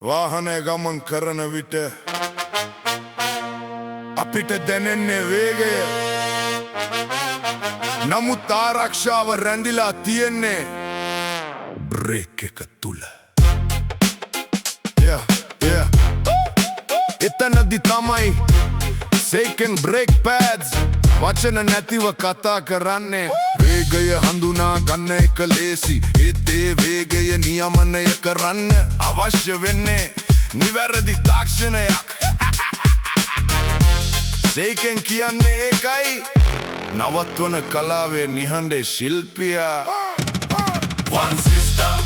වාහනය ගමන් කරන විට අපිට දැනෙන්නේ වේගය. නමුත් ආරක්ෂාව රැඳිලා තියෙන්නේ බ්‍රේක් එක තුල. එතනදි තමයි සේකන් බ්‍රේක් පැඩ්ස් වචන නැතිව කතා කරන්නේ. වේගය හඳුනා ගන්න එක ලේසි, ඒත් ඒ වේගය නියමනය කරන්න අවශ්‍ය වෙන්නේ නිවැරදි තාක්ෂණයක්. සේකන් කියන්නේ ඒකයි, නවත්වන කලාවේ නිහඬ ශිල්පියා. One system,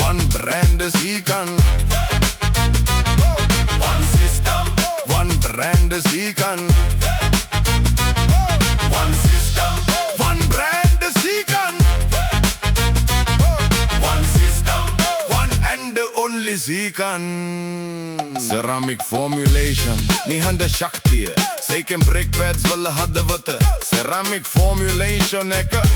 one brand සීකන්. One system, one brand සීකන්. One system, one brand සීකන්. One system, one and only සීකන්. Ceramic formulation, නිහඬ ශක්තිය. සේකන් බ්‍රේක් පැඩ්ස් වල හදවත. Ceramic formulation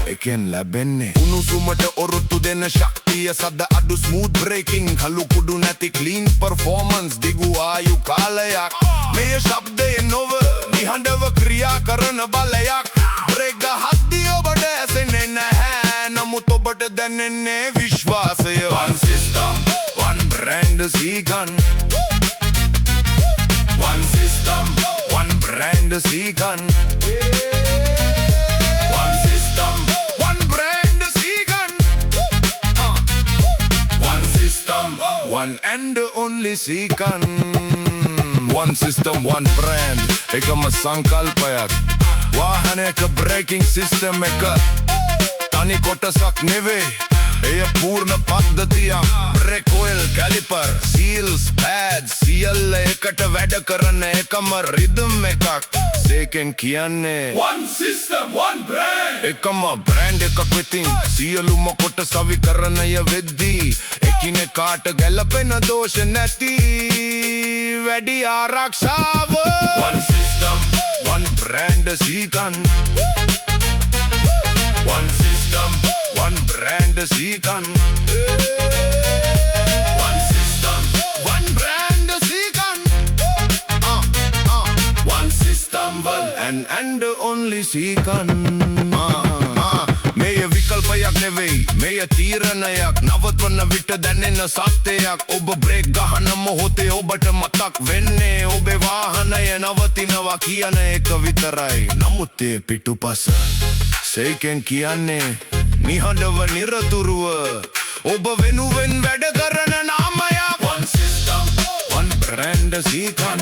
එකෙන් ලැබෙන්නේ උණුසුමට ඔරොත්තු දෙන ශක්තිය. සද අඩු smooth braking, කළු කුඩු නැති clean performance, දිගු ආයු කාලයක්. මේ ශබ්දයේ නොව නිහඬව ක්‍රියා කරන බලයක්. බ්‍රේක් ගහද්දී ඔබට ඇසෙන්නේ නැහැ, නමුත් ඔබට දැනෙන්නේ විශ්වාසය. One system, one brand සීකන්. One system, one brand සීකන්. One system, one brand සීකන්. One system, one and only සීකන්. One system, one brand, එකම සංකල්පයක්. වාහනයක braking system එක තනි කොටසක් නෙවෙයි, එය පූර්ණ පද්ධතියක්. brake oil, caliper, seals, pads, සියල්ල එකට වැඩ කරන එකම rhythm එකක්. සේකන් කියන්නේ One system, one brand. එකම brand එකක් වෙතින් සියලුම කොටස සවිකරණය වෙද්දී එකිනෙකාට ගැලපෙන දෝෂ නැති වැඩි ආරක්ෂාව. One system, one brand සීකන්. one system, one brand සීකන්. one system, one brand සීකන්. one system, one and only සීකන්. මෙය විකල්පයක් නෙවෙයි, මෙය තීරණයක්. නවත්වන විට දැනෙන සත්‍යයක්. ඔබ බ්‍රේක් ගහන මොහොතේ ඔබට මතක් වෙන්නේ ඔබේ වාහනය නවතිනවා කියන එක විතරයි. නමුත් ඒ පිටුපස සේකන් කියන්නේ නිහඬව නිරතුරුව ඔබ වෙනුවෙන් වැඩ කරන නාමයක්. one system, one brand සීකන්.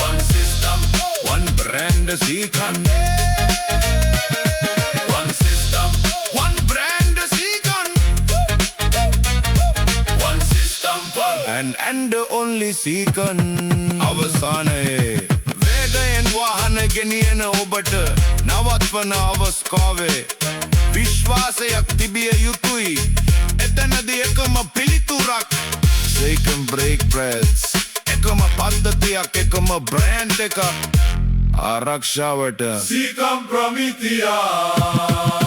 one system, one brand සීකන්. one system, one brand සීකන්. one system, one and only සීකන්. අවසානයේ වේගයෙන් වාහන ගෙනියන ඔබට නවත්වන අවස්ථාවේ විශ්වාසයක් තිබිය යුතුයි. එතනදී එකම පිළිතුරක් සේකන් බ්‍රේක් පැඩ්ස්. එකම පද්ධතියක්, එකම බ්‍රෑන්ඩ් එකක් ආරක්ෂාවට. Sikam Prometheus.